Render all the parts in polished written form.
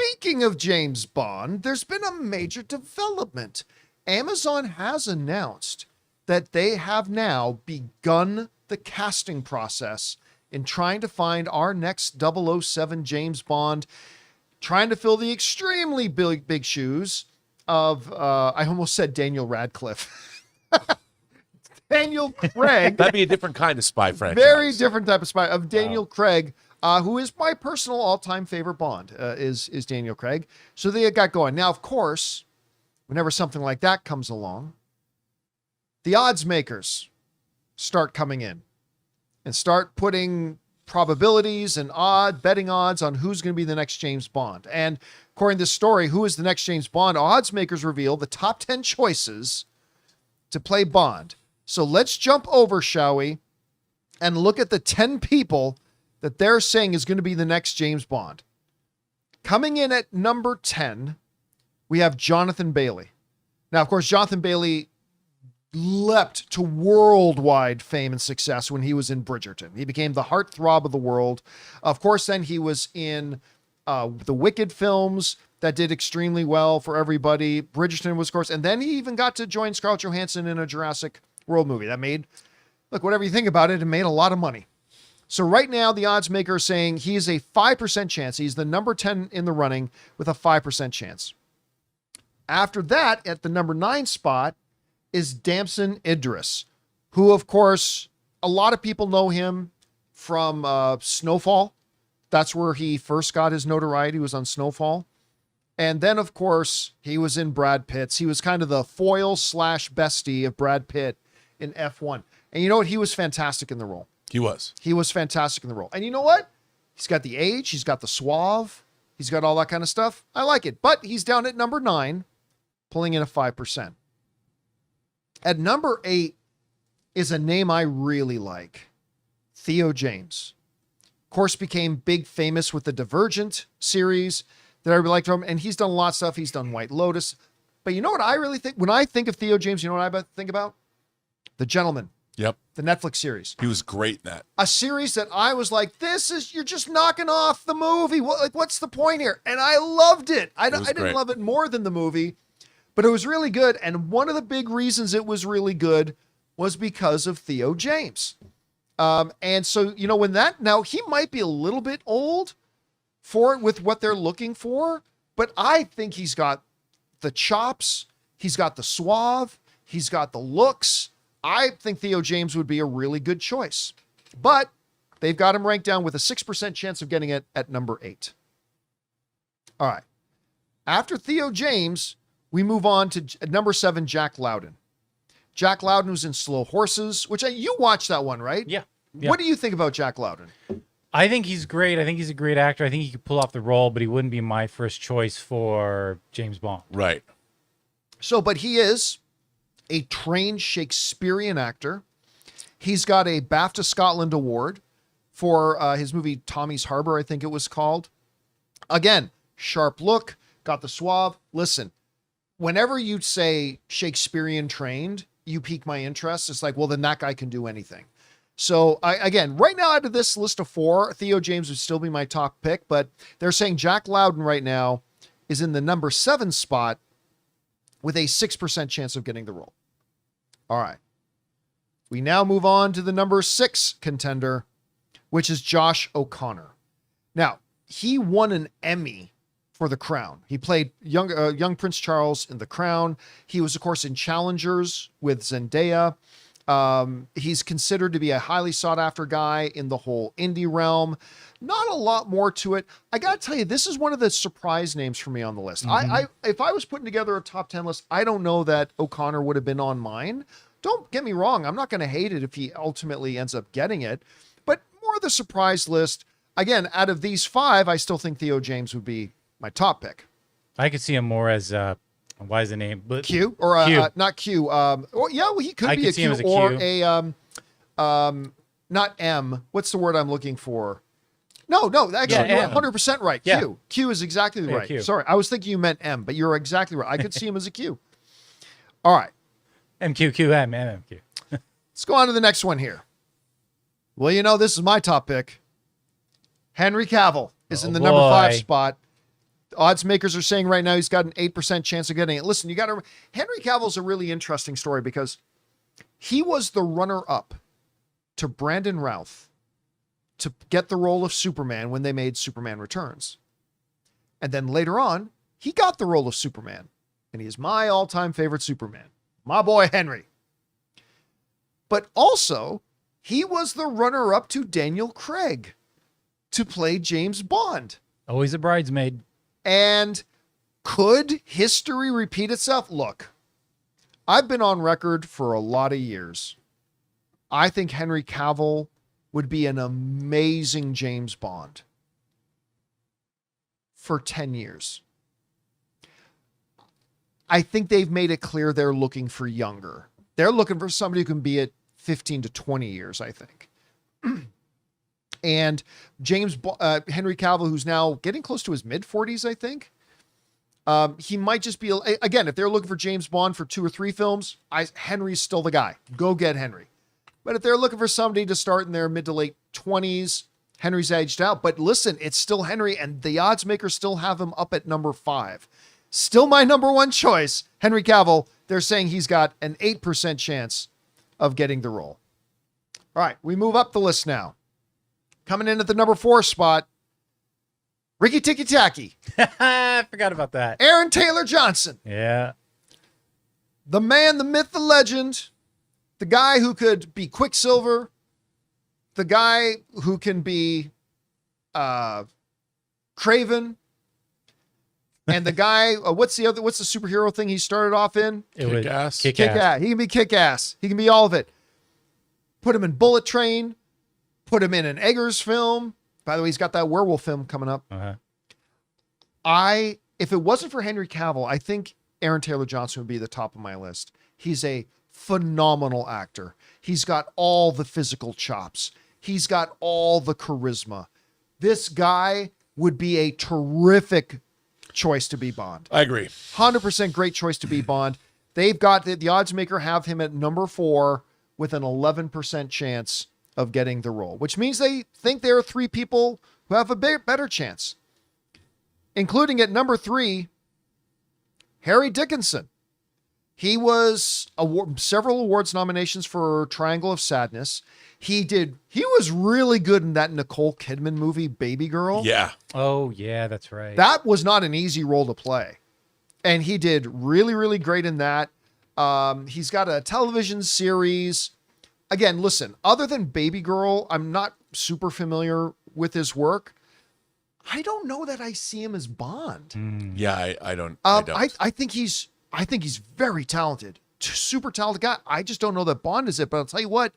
speaking of James Bond, there's been a major development. Amazon has announced that they have now begun the casting process in trying to find our next 007 James Bond, trying to fill the extremely big shoes of, I almost said Daniel Radcliffe. Daniel Craig. That'd be a different kind of spy franchise. Very different type of spy of Daniel Craig, who is my personal all-time favorite Bond, is Daniel Craig. So they got going. Now, of course, whenever something like that comes along, the odds makers start coming in and start putting probabilities and betting odds on who's going to be the next James Bond. And according to this story, who is the next James Bond? Odds makers reveal the top 10 choices to play Bond. So let's jump over, shall we, and look at the 10 people that they're saying is going to be the next James Bond. Coming in at number 10, we have Jonathan Bailey. Now, of course, Jonathan Bailey leapt to worldwide fame and success when he was in Bridgerton. He became the heartthrob of the world. Of course, then he was in the Wicked films that did extremely well for everybody. Bridgerton was, of course, and then he even got to join Scarlett Johansson in a Jurassic World movie that made, look, whatever you think about it, it made a lot of money. So right now, the odds maker is saying he is a 5% chance. He's the number 10 in the running with a 5% chance. After that, at the number 9 spot, is Damson Idris, who, of course, a lot of people know him from Snowfall. That's where he first got his notoriety. He was on Snowfall. And then, of course, he was in Brad Pitt's. He was kind of the foil / bestie of Brad Pitt in F1. And you know what? He was fantastic in the role. He was. He was fantastic in the role. And you know what? He's got the age. He's got the suave. He's got all that kind of stuff. I like it. But he's down at number 9, pulling in a 5%. At number 8 is a name I really like. Theo James. Of course, became big famous with the Divergent series that I really liked from him. And he's done a lot of stuff. He's done White Lotus. But you know what I really think? When I think of Theo James, you know what I think about? The Gentleman. Yep. The Netflix series. He was great in that. A series that I was like, you're just knocking off the movie. What's the point here? And I loved it. I didn't love it more than the movie, but it was really good. And one of the big reasons it was really good was because of Theo James. And so, you know, now he might be a little bit old for it with what they're looking for, but I think he's got the chops. He's got the suave. He's got the looks. I think Theo James would be a really good choice, but they've got him ranked down with a 6% chance of getting it at number 8. All right. After Theo James, we move on to number 7, Jack Lowden. Jack Lowden was in Slow Horses, which you watched that one, right? Yeah. What do you think about Jack Lowden? I think he's great. I think he's a great actor. I think he could pull off the role, but he wouldn't be my first choice for James Bond. Right. So, but he is a trained Shakespearean actor. He's got a BAFTA Scotland Award for his movie Tommy's Harbor, I think it was called. Again, sharp look, got the suave. Listen, whenever you say Shakespearean trained, you pique my interest. It's like, well, then that guy can do anything. So again, right now out of this list of 4, Theo James would still be my top pick, but they're saying Jack Lowden right now is in the number 7 spot with a 6% chance of getting the role. All right. We now move on to the number 6 contender, which is Josh O'Connor. Now, he won an Emmy for The Crown. He played young Prince Charles in The Crown. He was, of course, in Challengers with Zendaya. He's considered to be a highly sought after guy in the whole indie realm. Not a lot more to it. I got to tell you, this is one of the surprise names for me on the list. Mm-hmm. If I was putting together a top 10 list, I don't know that O'Connor would have been on mine. Don't get me wrong. I'm not going to hate it if he ultimately ends up getting it, but more of the surprise list. Again, out of these 5, I still think Theo James would be my top pick. I could see him more as, why is the name? But Q or Q. Not Q. Well, he could I be could a see him Q as a or Q. not M. What's the word I'm looking for? No, actually, you're 100% right. Yeah. Q. Q is exactly right. Q. Sorry, I was thinking you meant M, but you're exactly right. I could see him as a Q. All right. MQQM, MMQ. Let's go on to the next one here. Well, you know, this is my top pick. Henry Cavill is in the number 5 spot. Odds makers are saying right now he's got an 8% chance of getting it. Listen, you got to. Henry Cavill's a really interesting story because he was the runner-up to Brandon Routh to get the role of Superman when they made Superman Returns. And then later on, he got the role of Superman. And he is my all-time favorite Superman. My boy, Henry. But also, he was the runner-up to Daniel Craig to play James Bond. Always a bridesmaid. And could history repeat itself? Look, I've been on record for a lot of years. I think Henry Cavill would be an amazing James Bond for 10 years. I think they've made it clear they're looking for younger. They're looking for somebody who can be at 15 to 20 years, I think. And Henry Cavill, who's now getting close to his mid-40s, I think. He might just be, again, if they're looking for James Bond for 2 or 3 films, Henry's still the guy. Go get Henry. But if they're looking for somebody to start in their mid to late 20s, Henry's aged out. But listen, it's still Henry, and the odds makers still have him up at number 5. Still my number 1 choice, Henry Cavill. They're saying he's got an 8% chance of getting the role. All right, we move up the list now. Coming in at the number 4 spot, Ricky Tikki Tacky. I forgot about that. Aaron Taylor Johnson. Yeah. The man, the myth, the legend. The guy who could be Quicksilver. The guy who can be Craven. And the guy, what's the superhero thing he started off in? Kick-Ass. Kick-Ass. He can be Kick-Ass. He can be all of it. Put him in Bullet Train. Put him in an Eggers film. By the way, he's got that werewolf film coming up. Uh-huh. If it wasn't for Henry Cavill, I think Aaron Taylor Johnson would be the top of my list. He's a phenomenal actor. He's got all the physical chops. He's got all the charisma. This guy would be a terrific choice to be Bond. I agree. 100% great choice to be Bond. They've got the odds maker have him at number 4 with an 11% chance of getting the role, which means they think there are 3 people who have a better chance, including at number 3, Harry Dickinson. He was several awards nominations for Triangle of Sadness. He was really good in that Nicole Kidman movie, Baby Girl. Yeah. Oh, yeah, that's right. That was not an easy role to play. And he did really, really great in that. He's got a television series. Again, listen, other than Baby Girl, I'm not super familiar with his work. I don't know that I see him as Bond. Yeah, I don't. I think he's very talented, super talented guy. I just don't know that Bond is it. But I'll tell you what,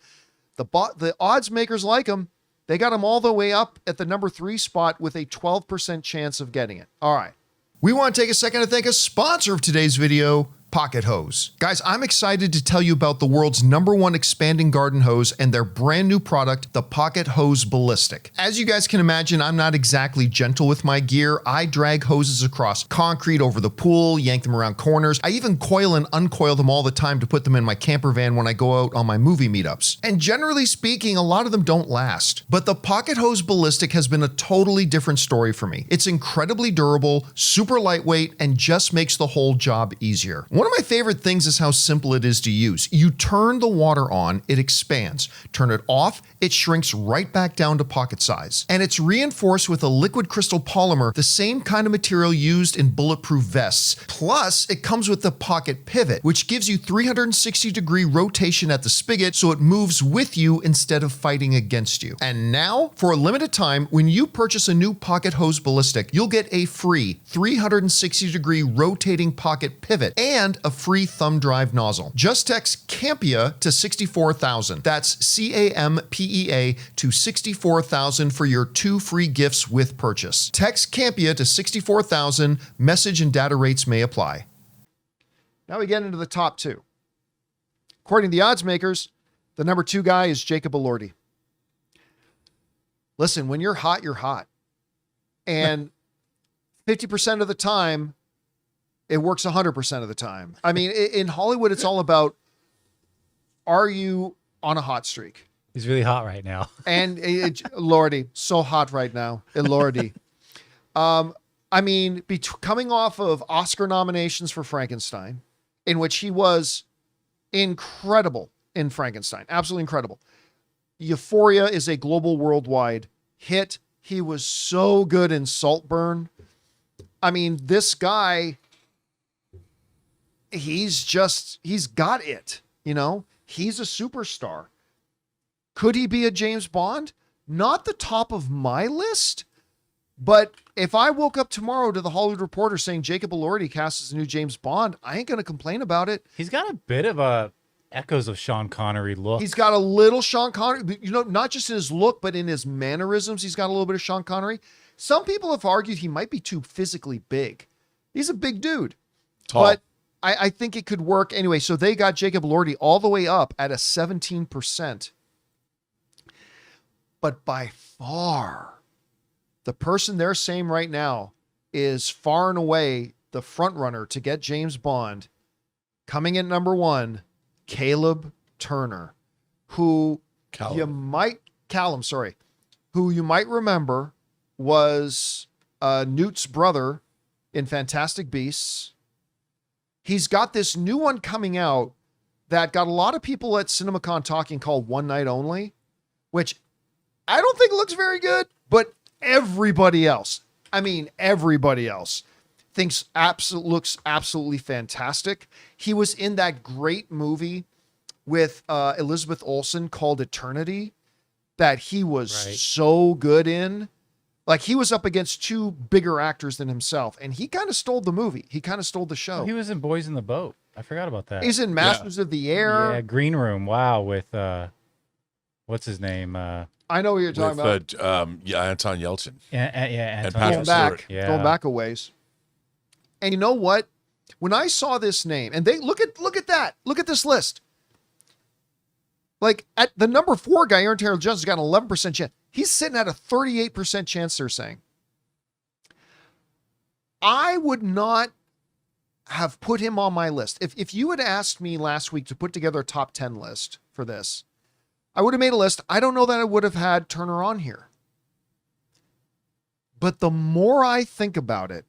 the odds makers like him. They got him all the way up at the number 3 spot with a 12% chance of getting it. All right. We want to take a second to thank a sponsor of today's video, Pocket Hose. Guys, I'm excited to tell you about the world's #1 expanding garden hose and their brand new product, the Pocket Hose Ballistic. As you guys can imagine, I'm not exactly gentle with my gear. I drag hoses across concrete over the pool, yank them around corners. I even coil and uncoil them all the time to put them in my camper van when I go out on my movie meetups. And generally speaking, a lot of them don't last. But the Pocket Hose Ballistic has been a totally different story for me. It's incredibly durable, super lightweight, and just makes the whole job easier. One of my favorite things is how simple it is to use. You turn the water on, it expands. Turn it off, it shrinks right back down to pocket size. And it's reinforced with a liquid crystal polymer, the same kind of material used in bulletproof vests. Plus, it comes with the pocket pivot, which gives you 360-degree rotation at the spigot so it moves with you instead of fighting against you. And now, for a limited time, when you purchase a new Pocket Hose Ballistic, you'll get a free 360-degree rotating pocket pivot and a free thumb drive nozzle. Just text Campea to 64,000. That's CAMPEA to 64,000 for your 2 free gifts with purchase. Text Campea to 64,000. Message and data rates may apply. Now we get into the top 2. According to the odds makers, the number 2 guy is Jacob Elordi. Listen, when you're hot, you're hot. And 50% of the time, it works 100% of the time. I mean, in Hollywood, it's all about, are you on a hot streak? He's really hot right now. And Lordy, so hot right now. Lordy. I mean, coming off of Oscar nominations for Frankenstein, in which he was incredible in Frankenstein, absolutely incredible. Euphoria is a global, worldwide hit. He was so good in Saltburn. I mean, this guy, he's got it, you know? He's a superstar. Could he be a James Bond? Not the top of my list, but if I woke up tomorrow to the Hollywood Reporter saying Jacob Elordi cast as a new James Bond, I ain't going to complain about it. He's got a bit of a echoes of Sean Connery look. He's got a little Sean Connery, you know, not just in his look, but in his mannerisms. He's got a little bit of Sean Connery. Some people have argued he might be too physically big. He's a big dude. Tall. But I think it could work anyway. So they got Jacob Elordi all the way up at a 17%. But by far, the person they're saying right now is far and away the front runner to get James Bond. Coming in number one, Caleb Turner, who you might remember was Newt's brother in Fantastic Beasts. He's got this new one coming out that got a lot of people at CinemaCon talking, called One Night Only, which I don't think looks very good, but everybody else thinks looks absolutely fantastic. He was in that great movie with Elizabeth Olsen called Eternity that he was so good in. Like, he was up against two bigger actors than himself, and he kind of stole the movie. He kind of stole the show. He was in Boys in the Boat. I forgot about that. He's in Masters of the Air. Yeah, Green Room. Wow, with what's his name? I know what you're talking about. Anton Yelchin. And Patrick Stewart. Going back a ways. And you know what? When I saw this name, and they look at that, look at this list. Like, at the number 4 guy, Aaron Taylor Johnson, has got an 11% chance. He's sitting at a 38% chance, they're saying. I would not have put him on my list. If you had asked me last week to put together a top 10 list for this, I would have made a list. I don't know that I would have had Turner on here. But the more I think about it,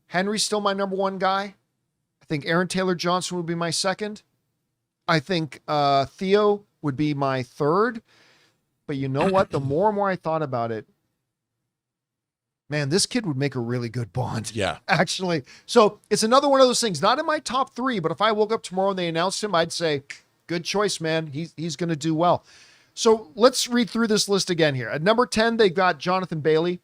Henry's still my number 1 guy. I think Aaron Taylor Johnson would be my second. I think Theo would be my third. But you know what? The more and more I thought about it, man, this kid would make a really good Bond. Yeah. Actually. So it's another one of those things, not in my top 3, but if I woke up tomorrow and they announced him, I'd say, good choice, man. He's going to do well. So let's read through this list again here. At number 10, they've got Jonathan Bailey.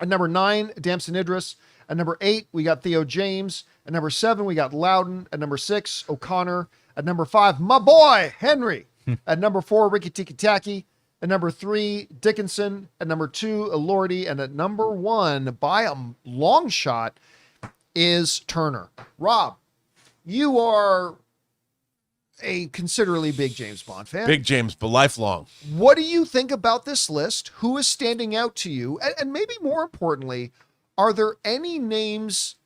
At number 9, Damson Idris. At number 8, we got Theo James. At number 7, we got Loudon. At number 6, O'Connor. At number 5, my boy, Henry. At number 4, Ricky Tikitaki. At number 3, Dickinson. At number 2, Elordi. And at number 1, by a long shot, is Turner. Rob, you are a considerably big James Bond fan. Big James, but lifelong. What do you think about this list? Who is standing out to you? And maybe more importantly, are there any names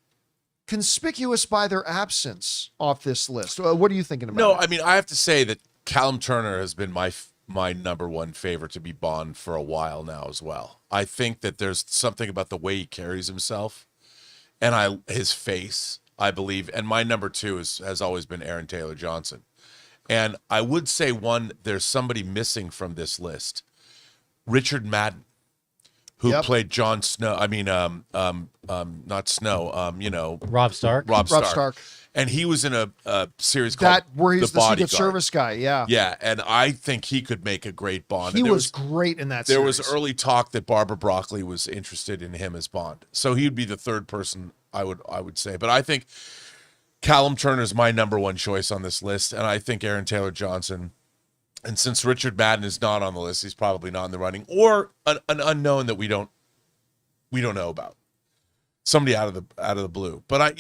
conspicuous by their absence off this list? What are you thinking about? No, I mean, I have to say that Callum Turner has been my number 1 favorite to be Bond for a while now as well. I think that there's something about the way he carries himself and his face, I believe. And my number 2 has always been Aaron Taylor Johnson. And I would say there's somebody missing from this list. Richard Madden, who played Jon Snow. I mean, not Snow, Rob Stark. Rob Stark. And he was in a series called where he's the Bodyguard. Secret Service guy, yeah. Yeah, and I think he could make a great Bond. He was great in that series. There was early talk that Barbara Broccoli was interested in him as Bond. So he would be the third person I would say. But I think Callum Turner is my number 1 choice on this list, and I think Aaron Taylor Johnson. And since Richard Madden is not on the list, he's probably not in the running, or an unknown that we don't know about. Somebody out of the blue. But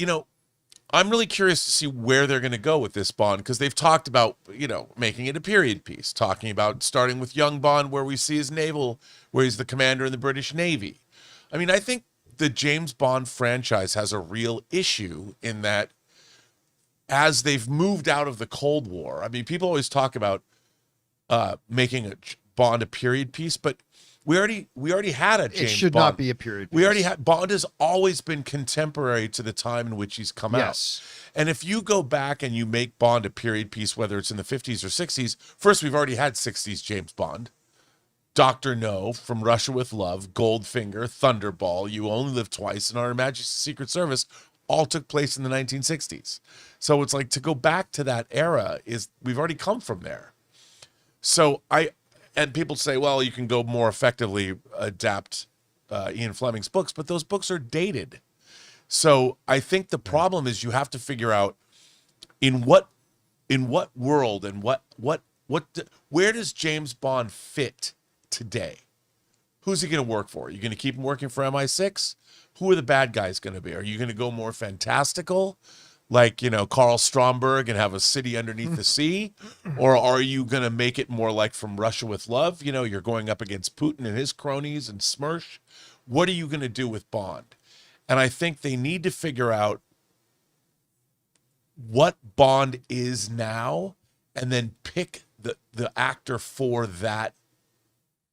I'm really curious to see where they're going to go with this Bond, because they've talked about, making it a period piece, talking about starting with young Bond, where we see his naval, where he's the commander in the British Navy. I mean, I think the James Bond franchise has a real issue in that as they've moved out of the Cold War, I mean, people always talk about making a Bond a period piece, but We already had a James It should Bond. not be a period piece. We already had Bond has always been contemporary to the time in which he's come Yes. out. And if you go back and you make Bond a period piece, whether it's in the 50s or 60s, first we've already had 60s James Bond. Dr. No, From Russia with Love, Goldfinger, Thunderball, You Only Live Twice, and Our Majesty's Secret Service all took place in the 1960s. So it's like to go back to that era is we've already come from there. So and people say, well, you can go more effectively adapt Ian Fleming's books, but those books are dated. So I think the problem is you have to figure out in what world and where does James Bond fit today? Who's he going to work for? Are you going to keep him working for MI6? Who are the bad guys going to be? Are you going to go more fantastical, like, Carl Stromberg and have a city underneath the sea? Or are you going to make it more like From Russia with Love? You're going up against Putin and his cronies and Smersh. What are you going to do with Bond? And I think they need to figure out what Bond is now and then pick the actor for that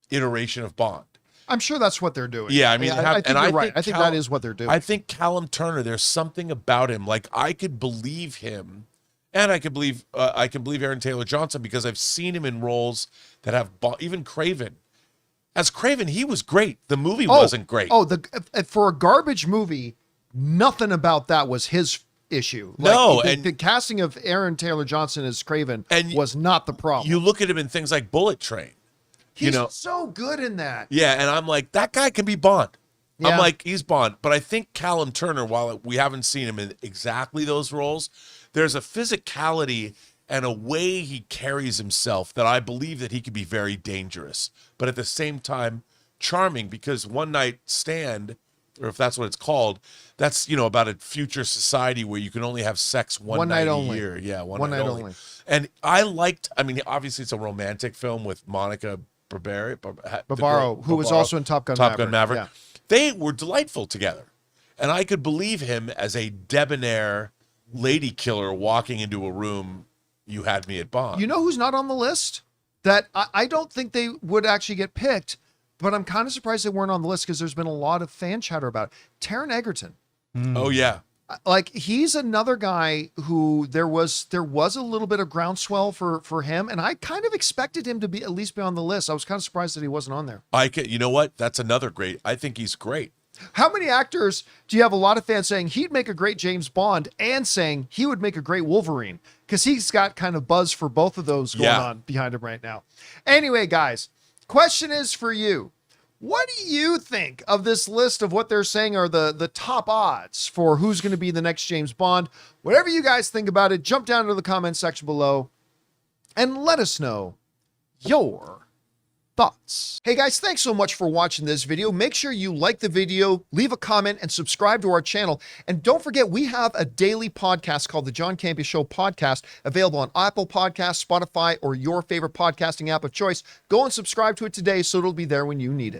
iteration of Bond. I'm sure that's what they're doing. Yeah, I mean, I think you're right. I think that is what they're doing. I think Callum Turner, there's something about him. Like, I could believe him, and I can believe Aaron Taylor Johnson because I've seen him in roles that have even Craven. As Craven, he was great. The movie wasn't great. For a garbage movie, nothing about that was his issue. No, and the casting of Aaron Taylor Johnson as Craven And was not the problem. You look at him in things like Bullet Train. He's so good in that. Yeah, and I'm like, that guy can be Bond. Yeah. I'm like, he's Bond. But I think Callum Turner, while we haven't seen him in exactly those roles, there's a physicality and a way he carries himself that I believe that he could be very dangerous. But at the same time, charming, because One Night Stand, or if that's what it's called, that's, about a future society where you can only have sex one night a year. Yeah, one night only. And obviously it's a romantic film with Monica Barbaro, who was also in Top Gun Maverick. Yeah. They were delightful together. And I could believe him as a debonair lady killer walking into a room. You had me at Bond. You know who's not on the list? That I don't think they would actually get picked, but I'm kind of surprised they weren't on the list because there's been a lot of fan chatter about it. Taron Egerton. Oh, yeah. Like, he's another guy who there was a little bit of groundswell for him, and I kind of expected him to at least be on the list. I was kind of surprised that he wasn't on there. You know what? That's another great. I think he's great. How many actors do you have a lot of fans saying he'd make a great James Bond and saying he would make a great Wolverine? Because he's got kind of buzz for both of those going on behind him right now. Anyway, guys, question is for you. What do you think of this list of what they're saying are the top odds for who's going to be the next James Bond? Whatever you guys think about it, jump down to the comment section below and let us know your thoughts. Hey guys, thanks so much for watching this video. Make sure you like the video, leave a comment, and subscribe to our channel. And don't forget, we have a daily podcast called the John Campea Show podcast, available on Apple Podcasts, Spotify, or your favorite podcasting app of choice. Go and subscribe to it today so it'll be there when you need it.